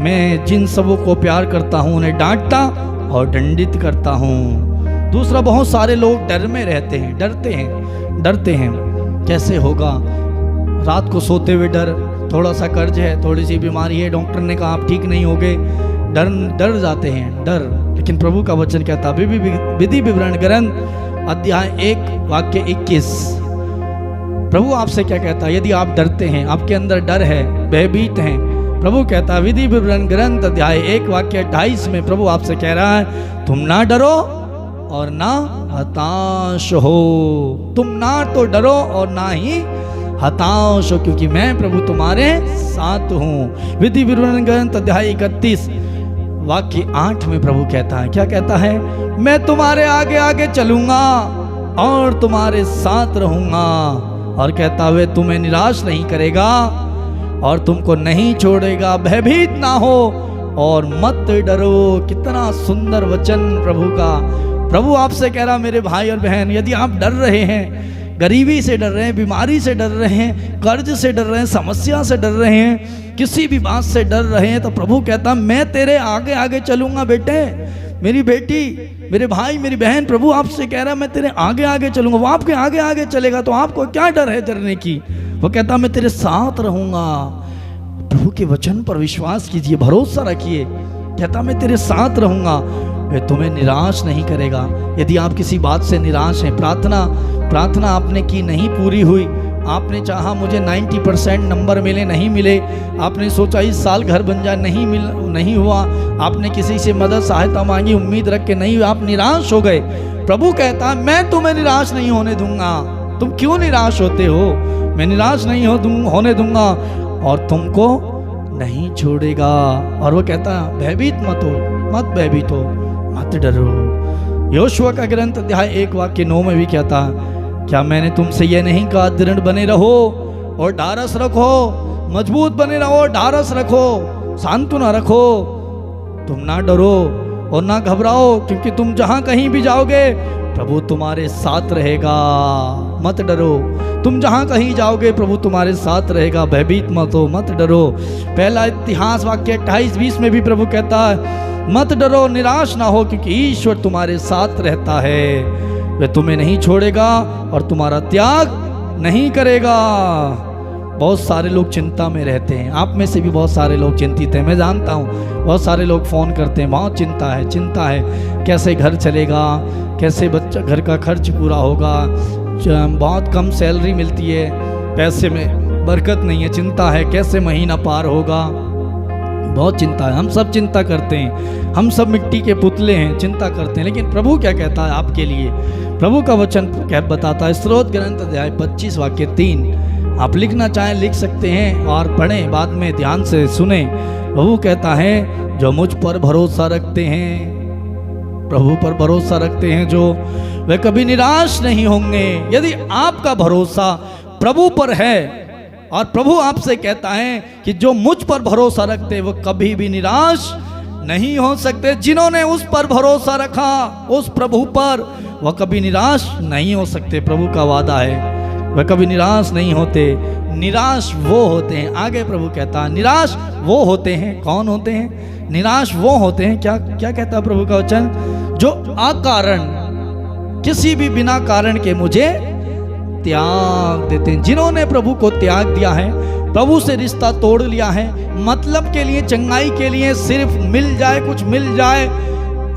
मैं जिन सबों को प्यार करता हूँ उन्हें डांटता और दंडित करता हूँ। दूसरा, बहुत सारे लोग डर में रहते हैं, डरते हैं। कैसे होगा? रात को सोते हुए डर, थोड़ा सा कर्ज है, थोड़ी सी बीमारी है, डॉक्टर ने कहा आप ठीक नहीं होगे, डर जाते हैं, डर। लेकिन प्रभु का वचन कहता, विधि विवरण ग्रंथ अध्याय 1 वाक्य 21, प्रभु आपसे क्या कहता है? यदि आप डरते हैं, आपके अंदर डर है, भयभीत हैं, प्रभु कहता है विधि विवरण ग्रंथ अध्याय 1 वाक्य 28 में प्रभु आपसे कह रहा है, तुम ना डरो और ना हताश हो। तुम ना तो डरो और ना ही हताश हो, क्योंकि मैं प्रभु तुम्हारे साथ हूँ। विधि विवरण ग्रंथ अध्याय 31 वाक्य 8 में प्रभु कहता है, क्या कहता है? मैं तुम्हारे आगे आगे चलूंगा और तुम्हारे साथ रहूंगा, और कहता हुए तुम्हें निराश नहीं करेगा और तुमको नहीं छोड़ेगा। भयभीत ना हो और मत डरो। कितना सुंदर वचन प्रभु का। प्रभु आपसे कह रहा, मेरे भाई और बहन, यदि आप डर रहे हैं, गरीबी से डर रहे हैं, बीमारी से डर रहे हैं, कर्ज से डर रहे हैं, समस्या से डर रहे हैं, किसी भी बात से डर रहे हैं, तो प्रभु कहता मैं तेरे आगे आगे चलूंगा। बेटे, मेरी बेटी, मेरे भाई, मेरी बहन, प्रभु आपसे कह रहा मैं तेरे आगे आगे चलूंगा। वो आपके आगे आगे चलेगा तो आपको क्या डर है डरने की? वो कहता मैं तेरे साथ रहूंगा। प्रभु के वचन पर विश्वास कीजिए, भरोसा रखिए। कहता मैं तेरे साथ रहूंगा, मैं तुम्हें निराश नहीं करेगा। यदि आप किसी बात से निराश हैं, प्रार्थना आपने की नहीं पूरी हुई, आपने चाहा मुझे 90% नंबर मिले, नहीं मिले, आपने सोचा इस साल घर बन जाए, नहीं हुआ, आपने किसी से मदद सहायता मांगी, उम्मीद रख के नहीं हुआ, आप निराश हो गए। प्रभु कहता है मैं तुम्हें निराश नहीं होने दूंगा। तुम क्यों निराश होते हो? मैं निराश नहीं होने दूंगा और तुमको नहीं छोड़ेगा। और वो कहता भयभीत मत हो, मत भयभीत हो, मत डरो। योशुआ का ग्रंथ अध्याय 1 वाक्य 9 में भी कहता, क्या मैंने तुमसे ये नहीं कहा दृढ़ बने रहो और ढारस रखो, मजबूत बने रहो, ढारस रखो, सांत्वना रखो, तुम ना डरो और ना घबराओ, क्योंकि तुम जहां कहीं भी जाओगे प्रभु तुम्हारे साथ रहेगा। मत डरो, तुम जहां कहीं जाओगे प्रभु तुम्हारे साथ रहेगा, भयभीत मत हो, मत डरो। पहला इतिहास वाक्य 28-20 में भी प्रभु कहता है मत डरो, निराश ना हो, क्योंकि ईश्वर तुम्हारे साथ रहता है। वह तुम्हें नहीं छोड़ेगा और तुम्हारा त्याग नहीं करेगा। बहुत सारे लोग चिंता में रहते हैं, आप में से भी बहुत सारे लोग चिंतित हैं, मैं जानता हूँ। बहुत सारे लोग फ़ोन करते हैं, बहुत चिंता है, कैसे घर चलेगा, कैसे बच्चा घर का खर्च पूरा होगा, बहुत कम सैलरी मिलती है, पैसे में बरकत नहीं है, चिंता है कैसे महीना पार होगा। बहुत चिंता है, हम सब चिंता करते हैं, हम सब मिट्टी के पुतले हैं, चिंता करते हैं। लेकिन प्रभु क्या कहता है आपके लिए? प्रभु का वचन क्या बताता है? स्रोत ग्रंथ अध्याय 25 वाक्य 3, आप लिखना चाहें लिख सकते हैं और पढ़ें, बाद में ध्यान से सुने। प्रभु कहता है जो मुझ पर भरोसा रखते हैं, प्रभु पर भरोसा रखते हैं जो, वे कभी निराश नहीं होंगे। यदि आपका भरोसा प्रभु पर है और प्रभु आपसे कहता है कि जो मुझ पर भरोसा रखते वो कभी भी निराश नहीं हो सकते। जिन्होंने उस पर भरोसा रखा, उस प्रभु पर, वह कभी निराश नहीं हो सकते। प्रभु का वादा है वह कभी निराश नहीं होते। निराश वो होते हैं, आगे प्रभु कहता है निराश वो होते हैं। कौन होते हैं? निराश वो होते हैं, क्या क्या कहता है प्रभु का वचन? जो अकारण, किसी भी बिना कारण के मुझे त्याग देते हैं। जिन्होंने प्रभु को त्याग दिया है, प्रभु से रिश्ता तोड़ लिया है, मतलब के लिए, चंगाई के लिए, सिर्फ मिल जाए, कुछ मिल जाए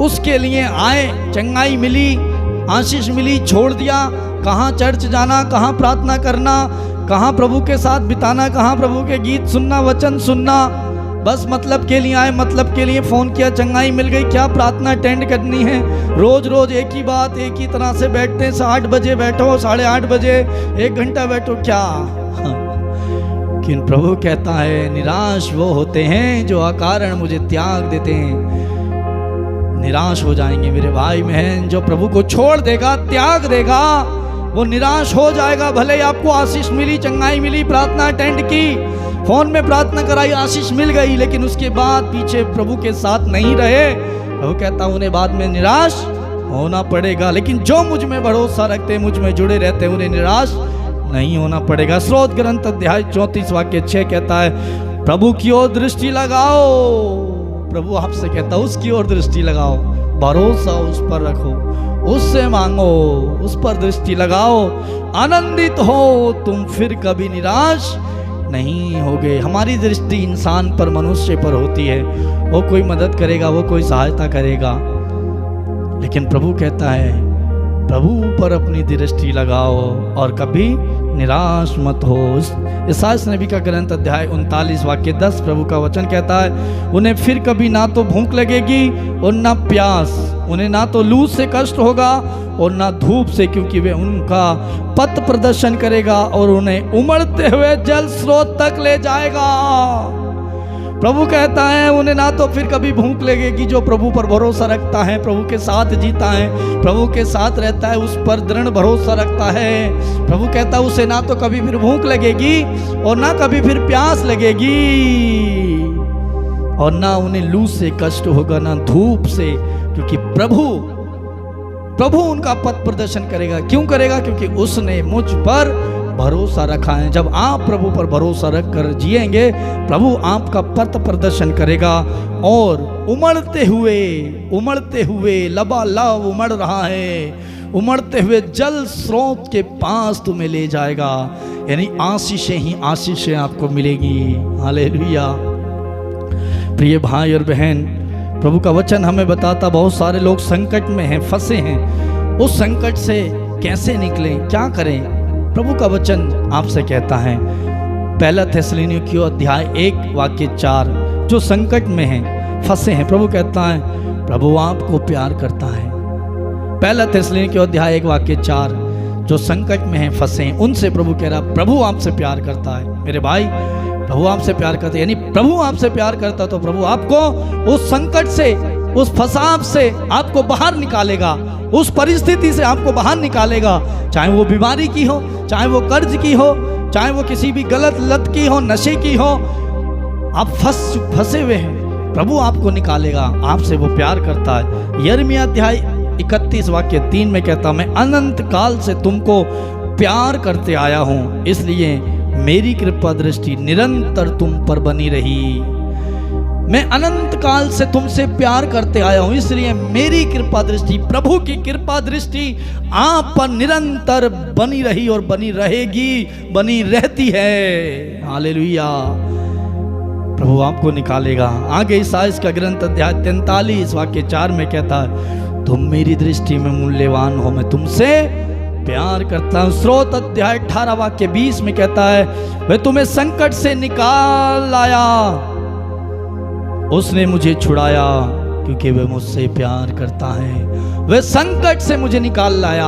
उसके लिए आए, चंगाई मिली, आशीष मिली, छोड़ दिया। कहाँ चर्च जाना, कहाँ प्रार्थना करना, कहाँ प्रभु के साथ बिताना, कहाँ प्रभु के गीत सुनना, वचन सुनना, बस मतलब के लिए आए, मतलब के लिए फ़ोन किया, चंगाई मिल गई। क्या प्रार्थना अटेंड करनी है? रोज रोज एक ही बात, एक ही तरह से बैठते हैं। 8 बजे बैठो, 8:30 बजे 1 घंटा बैठो, क्या? लेकिन प्रभु कहता है निराश वो होते हैं जो अकारण मुझे त्याग देते हैं। निराश हो जाएंगे मेरे भाई बहन। जो प्रभु को छोड़ देगा, त्याग देगा, वो निराश हो जाएगा। भले ही आपको आशीष मिली, चंगाई मिली, प्रार्थना अटेंड की, फोन में प्रार्थना कराई, आशीष मिल गई, लेकिन उसके बाद पीछे प्रभु के साथ नहीं रहे, प्रभु कहता हूं उन्हें बाद में निराश होना पड़ेगा। लेकिन जो मुझ में भरोसा रखते, मुझ में जुड़े रहते, उन्हें निराश नहीं होना पड़ेगा। स्रोत ग्रंथ अध्याय 34 वाक्य 6 कहता है प्रभु की ओर दृष्टि लगाओ। प्रभु आपसे कहता है उसकी ओर दृष्टि लगाओ, भरोसा उस पर रखो, उससे मांगो, उस पर दृष्टि लगाओ, आनंदित हो, तुम फिर कभी निराश नहीं होगे। हमारी दृष्टि इंसान पर, मनुष्य पर होती है, वो कोई मदद करेगा, वो कोई सहायता करेगा, लेकिन प्रभु कहता है प्रभु पर अपनी दृष्टि लगाओ और कभी निराश मत हो। इसाइयाह नबी का ग्रंथ अध्याय 39 वाक्य 10 प्रभु का वचन कहता है उन्हें फिर कभी ना तो भूख लगेगी और ना प्यास, उन्हें ना तो लू से कष्ट होगा और ना धूप से, क्योंकि वे उनका पथ प्रदर्शन करेगा और उन्हें उमड़ते हुए जल स्रोत तक ले जाएगा। प्रभु कहता है उन्हें ना तो फिर कभी भूख लगेगी। जो प्रभु पर भरोसा रखता है, प्रभु के साथ जीता है, प्रभु के साथ रहता है, उस पर दृढ़ भरोसा रखता है, प्रभु कहता है उसे ना तो कभी फिर भूख लगेगी और ना कभी फिर प्यास लगेगी और ना उन्हें लू से कष्ट होगा, ना धूप से, क्योंकि प्रभु उनका पथ प्रदर्शन करेगा। क्यों करेगा? क्योंकि उसने मुझ पर भरोसा रखा है। जब आप प्रभु पर भरोसा रख कर जिएंगे, प्रभु आपका पथ प्रदर्शन करेगा और उमड़ते हुए लबालब उमड़ रहा है, उमड़ते हुए जल स्रोत के पास तुम्हें ले जाएगा। यानी आशीषें ही आशीषें आपको मिलेगी। हालेलुया। प्रिय भाई और बहन, प्रभु का वचन हमें बताता बहुत सारे लोग संकट में हैं, फंसे हैं। उस संकट से कैसे निकलें, क्या करें? प्रभु का वचन आपसे कहता है पहला थिस्सलुनीकियों अध्याय 1 वाक्य 4, जो संकट में हैं, फंसे हैं, प्रभु कहता है प्रभु आपको प्यार करता है। पहला थिस्सलुनीकियों अध्याय 1 वाक्य 4, जो संकट में हैं, फंसे हैं, उनसे प्रभु कह रहा प्रभु आपसे प्यार करता है। मेरे भाई, प्रभु आपसे प्यार करता है, यानी प्रभु आपसे प्यार करता तो प्रभु आपको उस संकट से, उस फसाव से आपको बाहर निकालेगा, उस परिस्थिति से आपको बाहर निकालेगा। चाहे वो बीमारी की हो, चाहे वो कर्ज की हो, चाहे वो किसी भी गलत लत की हो, नशे की हो, आप फंसे हुए हैं, प्रभु आपको निकालेगा, आपसे वो प्यार करता है। यिर्मयाह अध्याय 31 वाक्य 3 में कहता, मैं अनंत काल से तुमको प्यार करते आया हूं, इसलिए मेरी कृपा दृष्टि निरंतर तुम पर बनी रही। मैं अनंत काल से तुमसे प्यार करते आया हूं, इसलिए मेरी कृपा दृष्टि, प्रभु की कृपा दृष्टि आप पर निरंतर बनी रही और बनी रहेगी, बनी रहती है। हालेलुया। प्रभु आपको निकालेगा। आगे ईसाइया का ग्रंथ अध्याय 43 वाक्य 4 में कहता है, तुम मेरी दृष्टि में मूल्यवान हो, मैं तुमसे प्यार करता हूं। स्रोत अध्याय 18 वाक्य 20 में कहता है, वह तुम्हें संकट से निकाल लाया, उसने मुझे छुड़ाया क्योंकि वह मुझसे प्यार करता है। वह संकट से मुझे निकाल लाया।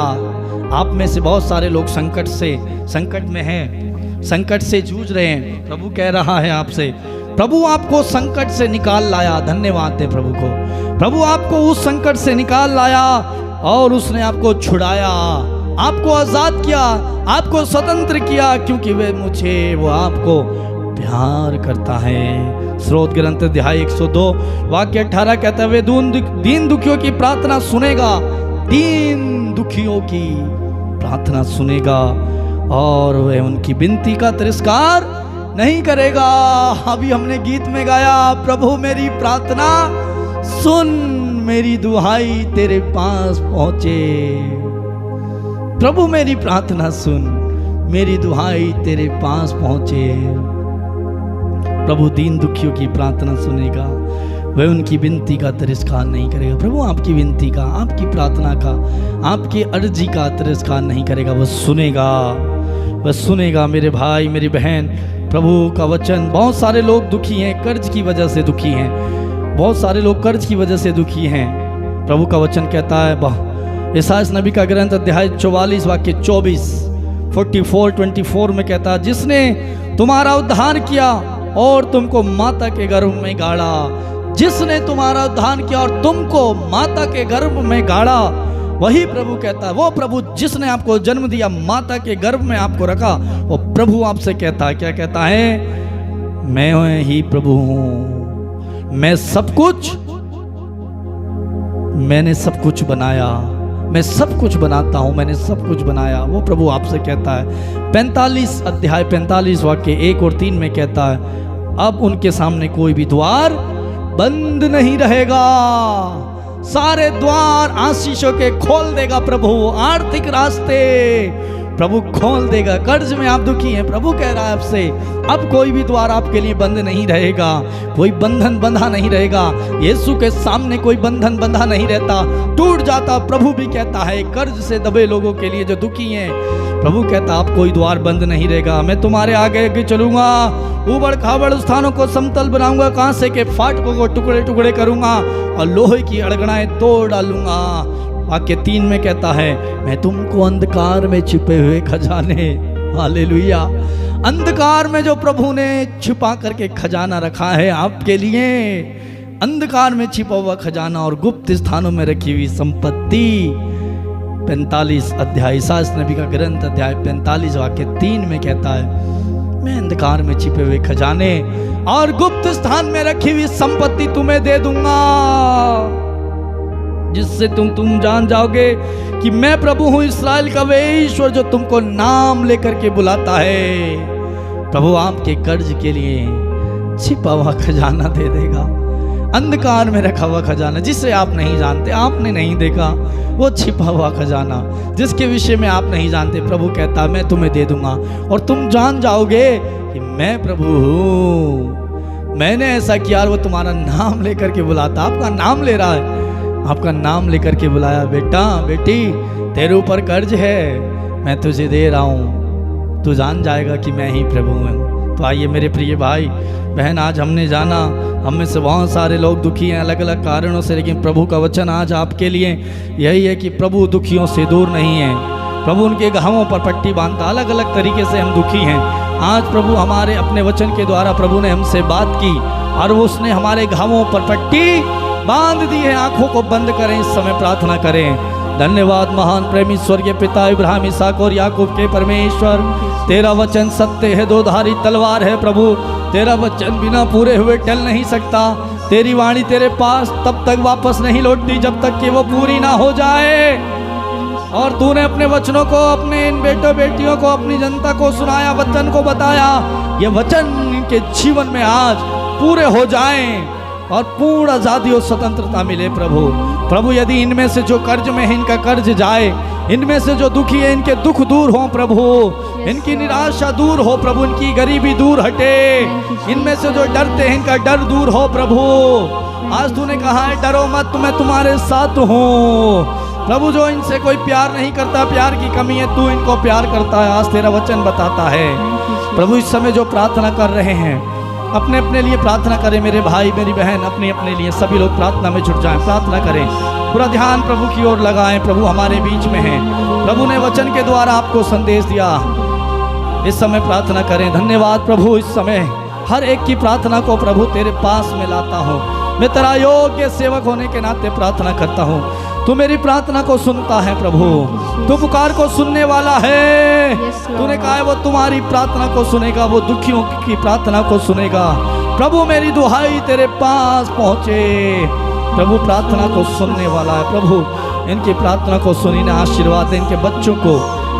आप में से बहुत सारे लोग संकट में हैं, संकट से जूझ रहे हैं। प्रभु कह रहा है आपसे, प्रभु आपको संकट से निकाल लाया। धन्यवाद है प्रभु को। प्रभु आपको उस संकट से निकाल लाया और उसने आपको छुड़ाया, आपको आजाद किया, आपको स्वतंत्र किया, क्योंकि वो आपको प्यार करता है। स्रोत ग्रंथ अध्याय 102 वाक्य 18 कहता है, वे दीन दुखियों की प्रार्थना सुनेगा, दीन दुखियों की प्रार्थना सुनेगा और वह उनकी विनती का तिरस्कार नहीं करेगा। अभी हमने गीत में गाया, प्रभु मेरी प्रार्थना सुन, मेरी दुहाई तेरे पास पहुंचे। प्रभु मेरी प्रार्थना सुन, मेरी दुहाई तेरे पास पहुंचे। प्रभु दीन दुखियों की प्रार्थना सुनेगा, वह उनकी विनती का तिरस्कार नहीं करेगा। प्रभु आपकी विनती का, आपकी प्रार्थना का, आपकी अर्जी का तिरस्कार नहीं करेगा, वह सुनेगा, वह सुनेगा। मेरे भाई मेरी बहन, प्रभु का वचन, बहुत सारे लोग दुखी हैं, कर्ज की वजह से दुखी हैं, बहुत सारे लोग कर्ज की वजह से दुखी हैं। प्रभु का वचन कहता है, ईसाइया नबी का ग्रंथ अध्याय 44 वाक्य 44 में कहता है, जिसने तुम्हारा उद्धार किया और तुमको माता के गर्भ में गाड़ा, जिसने तुम्हारा उद्धार किया और तुमको माता के गर्भ में गाड़ा, वही प्रभु कहता है। वो प्रभु जिसने आपको जन्म दिया, माता के गर्भ में आपको रखा, वो प्रभु आपसे कहता है, क्या कहता है? मैं ही प्रभु हूं, मैं सब कुछ, मैंने सब कुछ बनाया, मैं सब कुछ बनाता हूं, मैंने सब कुछ बनाया। वो प्रभु आपसे कहता है। 45 अध्याय 45 वाक्य 1 और 3 में कहता है, अब उनके सामने कोई भी द्वार बंद नहीं रहेगा, सारे द्वार आशीषों के खोल देगा प्रभु, आर्थिक रास्ते प्रभु खोल देगा। कर्ज में आप दुखी हैं, प्रभु कह रहा है आपसे, अब कोई भी द्वार आपके लिए बंद नहीं रहेगा, कोई बंधन बंधा नहीं रहेगा। यीशु के सामने कोई बंधन बंधा नहीं रहता, टूट जाता। प्रभु भी कहता है, कर्ज से दबे लोगों के लिए जो दुखी हैं, प्रभु कहता अब कोई द्वार बंद नहीं रहेगा। मैं तुम्हारे आगे आगे चलूंगा, उबड़ खाबड़ स्थानों को समतल बनाऊंगा, कांसे के फाटकों को टुकड़े टुकड़े करूंगा और लोहे की अड़गड़ाएं तोड़ डालूंगा। वाक्य 3 में कहता है, मैं तुमको अंधकार में छिपे हुए खजाने, हालेलुया, अंधकार में जो प्रभु ने छिपा करके खजाना रखा है आपके लिए, अंधकार में छिपा हुआ खजाना और गुप्त स्थानों में रखी हुई संपत्ति। 45 अध्याय ईसाइया नबी का ग्रंथ अध्याय 45 वाक्य 3 में कहता है, मैं अंधकार में छिपे हुए खजाने और गुप्त स्थान में रखी हुई संपत्ति तुम्हें दे दूंगा, जिससे तुम जान जाओगे कि मैं प्रभु हूं, इस्राएल का वे ईश्वर जो तुमको नाम लेकर के बुलाता है। प्रभु आपके कर्ज के लिए छिपा हुआ खजाना दे देगा, अंधकार में रखा हुआ खजाना जिसे आप नहीं जानते, आपने नहीं देखा, वो छिपा हुआ खजाना जिसके विषय में आप नहीं जानते, प्रभु कहता मैं तुम्हें दे दूंगा और तुम जान जाओगे कि मैं प्रभु हूं, मैंने ऐसा किया। और वो तुम्हारा नाम लेकर के बुलाता, आपका नाम ले रहा है, आपका नाम लेकर के बुलाया, बेटा बेटी तेरे ऊपर कर्ज है, मैं तुझे दे रहा हूँ, तू जान जाएगा कि मैं ही प्रभु हूँ। तो आइए मेरे प्रिय भाई बहन, आज हमने जाना, हम में से बहुत सारे लोग दुखी हैं अलग अलग कारणों से, लेकिन प्रभु का वचन आज आपके लिए यही है कि प्रभु दुखियों से दूर नहीं है, प्रभु उनके घावों पर पट्टी बांधता। अलग अलग तरीके से हम दुखी हैं, आज प्रभु हमारे अपने वचन के द्वारा प्रभु ने हमसे बात की और उसने हमारे घावों पर पट्टी बांध दी है। आंखों को बंद करें, इस समय प्रार्थना करें। धन्यवाद महान प्रेमी स्वर्गीय पिता इब्राहिम, इसहाक और याकूब के परमेश्वर, तेरा वचन सत्य है, दो धारी तलवार है प्रभु, तेरा वचन बिना पूरे हुए टल नहीं सकता। तेरी वाणी तेरे पास तब तक वापस नहीं लौटती जब तक कि वो पूरी ना हो जाए। और तूने अपने वचनों को, अपने इन बेटों बेटियों को, अपनी जनता को सुनाया, वचन को बताया। ये वचन इनके जीवन में आज पूरे हो जाएं और पूर्ण आजादी और स्वतंत्रता मिले प्रभु। प्रभु यदि इनमें से जो कर्ज में है इनका कर्ज जाए, इनमें से जो दुखी है इनके दुख दूर हो प्रभु, इनकी निराशा दूर हो प्रभु, इनकी गरीबी दूर हटे, इनमें से जो डरते हैं इनका डर दूर हो प्रभु। आज तूने कहा है डरो मत, मैं तुम्हारे साथ हूँ प्रभु। जो इनसे कोई प्यार नहीं करता, प्यार की कमी है, तू इनको प्यार करता है, आज तेरा वचन बताता है प्रभु। इस समय जो प्रार्थना कर रहे हैं अपने अपने लिए प्रार्थना करें, मेरे भाई मेरी बहन अपने अपने लिए सभी लोग प्रार्थना में जुट जाएं, प्रार्थना करें, पूरा ध्यान प्रभु की ओर लगाएं। प्रभु हमारे बीच में हैं, प्रभु ने वचन के द्वारा आपको संदेश दिया। इस समय प्रार्थना करें। धन्यवाद प्रभु, इस समय हर एक की प्रार्थना को प्रभु तेरे पास में लाता हूँ। मैं तेरा योग्य सेवक होने के नाते प्रार्थना करता हूँ। तू मेरी प्रार्थना को सुनता है प्रभु, तू पुकार को सुनने वाला है। तूने कहा है वो तुम्हारी प्रार्थना को सुनेगा, वो दुखियों की प्रार्थना को सुनेगा। प्रभु मेरी दुहाई तेरे पास पहुँचे। प्रभु प्रार्थना को सुनने वाला है प्रभु। इनकी प्रार्थना को सुनी ने आशीर्वाद दे, इनके बच्चों को,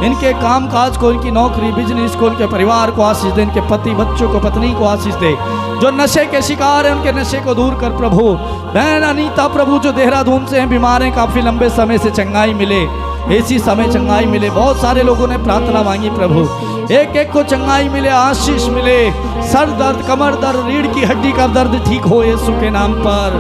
इनके कामकाज को, इनकी नौकरी बिजनेस को, इनके परिवार को आशीष दे, इनके पति बच्चों को, पत्नी को आशीष दे। जो नशे के शिकार हैं उनके नशे को दूर कर प्रभु। बहन अनीता प्रभु जो देहरादून से हैं, बीमार हैं, काफ़ी लंबे समय से चंगाई मिले, इसी समय चंगाई मिले। बहुत सारे लोगों ने प्रार्थना मांगी प्रभु, एक एक को चंगाई मिले, आशीष मिले। सर दर्द, कमर दर्द, रीढ़ की हड्डी का दर्द ठीक हो यीशु के नाम पर।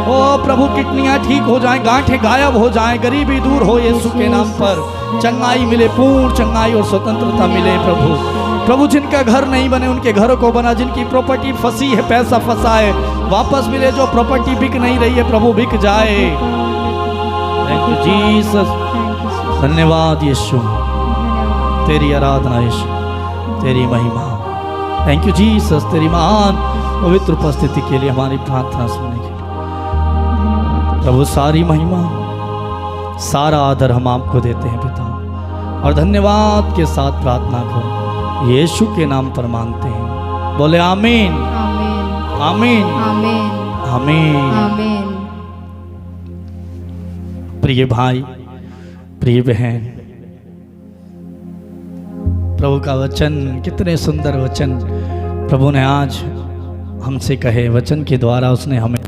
ओ प्रभु किडनियाँ ठीक हो जाएं, गांठें गायब हो जाएं, गरीबी दूर हो यीशु के नाम पर। चंगाई मिले, पूर्ण चंगाई और स्वतंत्रता मिले प्रभु। प्रभु जिनका घर नहीं बने उनके घरों को बना, जिनकी प्रॉपर्टी फंसी है, पैसा फंसा है, वापस मिले। जो प्रॉपर्टी बिक नहीं रही है प्रभु बिक जाए। थैंक यू जीसस, धन्यवाद यीशु, तेरी आराधना यीशु, तेरी महिमा। थैंक यू जीसस, तेरी महान पवित्र उपस्थिति के लिए, हमारी प्रार्थना सुनने के लिए प्रभु। सारी महिमा सारा आदर हम आपको देते हैं पिता, और धन्यवाद के साथ प्रार्थना को यीशु के नाम पर मांगते हैं। बोले आमीन आमीन आमीन आमीन आमीन। प्रिय भाई, प्रिय बहन, प्रभु का वचन, कितने सुंदर वचन प्रभु ने आज हमसे कहे। वचन के द्वारा उसने हमें,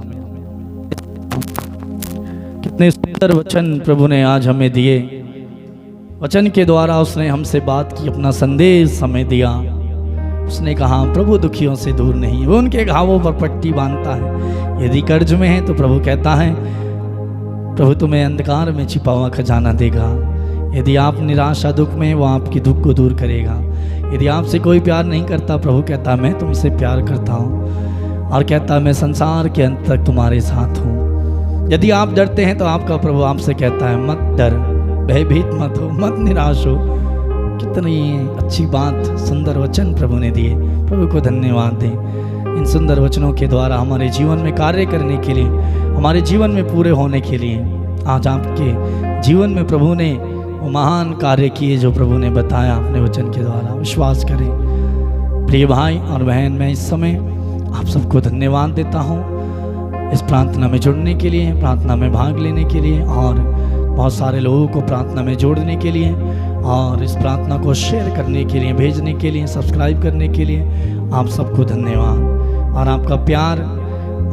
कितने सुंदर वचन प्रभु ने आज हमें दिए। वचन के द्वारा उसने हमसे बात की, अपना संदेश हमें दिया। उसने कहा प्रभु दुखियों से दूर नहीं, वो उनके घावों पर पट्टी बांधता है। यदि कर्ज में है तो प्रभु कहता है प्रभु तुम्हें अंधकार में छिपा हुआ खजाना देगा। यदि आप निराशा दुख में, वो आपकी दुख को दूर करेगा। यदि आपसे कोई प्यार नहीं करता, प्रभु कहता मैं तुमसे प्यार करता हूँ, और कहता मैं संसार के अंत तक तुम्हारे साथ हूँ। यदि आप डरते हैं तो आपका प्रभु आपसे कहता है मत डर, भयभीत मत हो, मत निराश हो। कितनी अच्छी बात, सुंदर वचन प्रभु ने दिए। प्रभु को धन्यवाद दें। इन सुंदर वचनों के द्वारा हमारे जीवन में कार्य करने के लिए, हमारे जीवन में पूरे होने के लिए आज आपके जीवन में प्रभु ने वो महान कार्य किए जो प्रभु ने बताया अपने वचन के द्वारा। विश्वास करें। प्रिय भाई और बहन, मैं इस समय आप सबको धन्यवाद देता हूँ इस प्रार्थना में जुड़ने के लिए, प्रार्थना में भाग लेने के लिए, और बहुत सारे लोगों को प्रार्थना में जोड़ने के लिए, और इस प्रार्थना को शेयर करने के लिए, भेजने के लिए, सब्सक्राइब करने के लिए आप सबको धन्यवाद। और आपका प्यार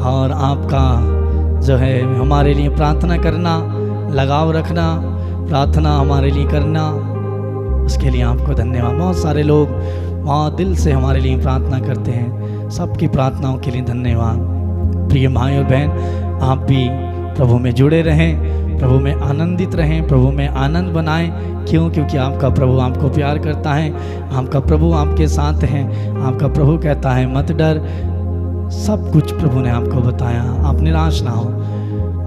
और आपका जो है हमारे लिए प्रार्थना करना, लगाव रखना, प्रार्थना हमारे लिए करना, उसके लिए आपको धन्यवाद। बहुत सारे लोग बहुत दिल से हमारे लिए प्रार्थना करते हैं, सबकी प्रार्थनाओं के लिए धन्यवाद। प्रिय भाई और बहन, आप भी प्रभु में जुड़े रहें, प्रभु में आनंदित रहें, प्रभु में आनंद बनाएं। क्यों? क्योंकि आपका प्रभु आपको प्यार करता है, आपका प्रभु आपके साथ है। आपका प्रभु कहता है मत डर, सब कुछ प्रभु ने आपको बताया। आप निराश ना हो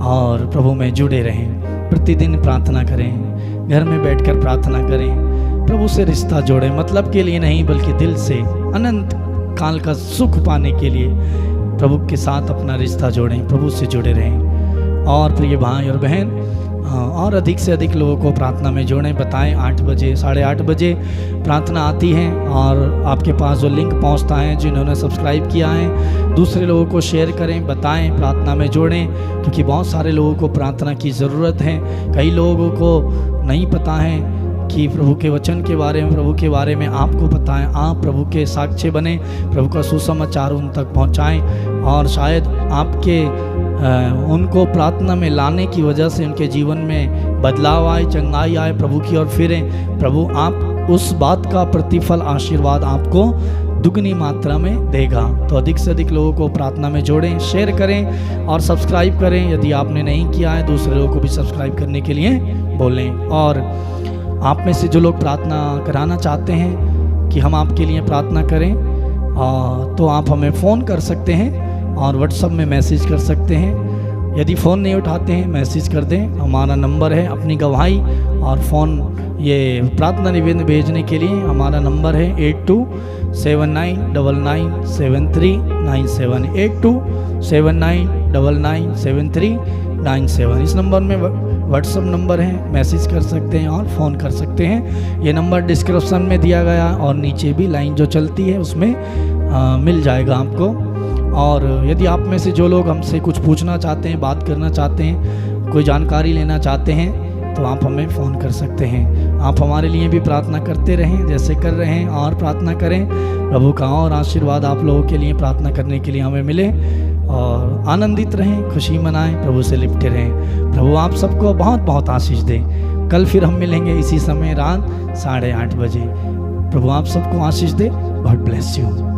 और प्रभु में जुड़े रहें। प्रतिदिन प्रार्थना करें, घर में बैठकर प्रार्थना करें, प्रभु से रिश्ता जोड़ें। मतलब के लिए नहीं बल्कि दिल से, अनंत काल का सुख पाने के लिए प्रभु के साथ अपना रिश्ता जोड़ें, प्रभु से जुड़े रहें। और प्रिय भाई और बहन, और अधिक से अधिक लोगों को प्रार्थना में जोड़ें, बताएं। 8 बजे 8:30 बजे प्रार्थना आती है और आपके पास जो लिंक पहुंचता है, जिन्होंने सब्सक्राइब किया है दूसरे लोगों को शेयर करें, बताएं, प्रार्थना में जोड़ें, क्योंकि बहुत सारे लोगों को प्रार्थना की ज़रूरत है। कई लोगों को नहीं पता है कि प्रभु के वचन के बारे में, प्रभु के बारे में आपको बताएं, आप प्रभु के साक्षी बने, प्रभु का सुसमाचार उन तक पहुंचाएं और शायद आपके उनको प्रार्थना में लाने की वजह से उनके जीवन में बदलाव आए, चंगाई आए, प्रभु की ओर फिरें। प्रभु आप उस बात का प्रतिफल, आशीर्वाद आपको दुगनी मात्रा में देगा। तो अधिक से अधिक लोगों को प्रार्थना में जोड़ें, शेयर करें और सब्सक्राइब करें। यदि आपने नहीं किया है, दूसरे लोगों को भी सब्सक्राइब करने के लिए बोलें। और आप में से जो लोग प्रार्थना कराना चाहते हैं कि हम आपके लिए प्रार्थना करें, तो आप हमें फ़ोन कर सकते हैं और व्हाट्सएप में मैसेज कर सकते हैं। यदि फ़ोन नहीं उठाते हैं, मैसेज कर दें। हमारा नंबर है, अपनी गवाही और फ़ोन, ये प्रार्थना निवेदन भेजने के लिए हमारा नंबर है 8279997397, 8279997397। इस नंबर में व्हाट्सएप नंबर है, मैसेज कर सकते हैं और फ़ोन कर सकते हैं। ये नंबर डिस्क्रिप्शन में दिया गया और नीचे भी लाइन जो चलती है उसमें मिल जाएगा आपको। और यदि आप में से जो लोग हमसे कुछ पूछना चाहते हैं, बात करना चाहते हैं, कोई जानकारी लेना चाहते हैं, तो आप हमें फ़ोन कर सकते हैं। आप हमारे लिए भी प्रार्थना करते रहें जैसे कर रहे हैं, और प्रार्थना करें प्रभु का और आशीर्वाद आप लोगों के लिए प्रार्थना करने के लिए हमें मिले। और आनंदित रहें, खुशी मनाएं, प्रभु से लिपटे रहें। प्रभु आप सबको बहुत बहुत आशीष दें। कल फिर हम मिलेंगे इसी समय रात 8:30 बजे। प्रभु आप सबको आशीष दे। God bless you.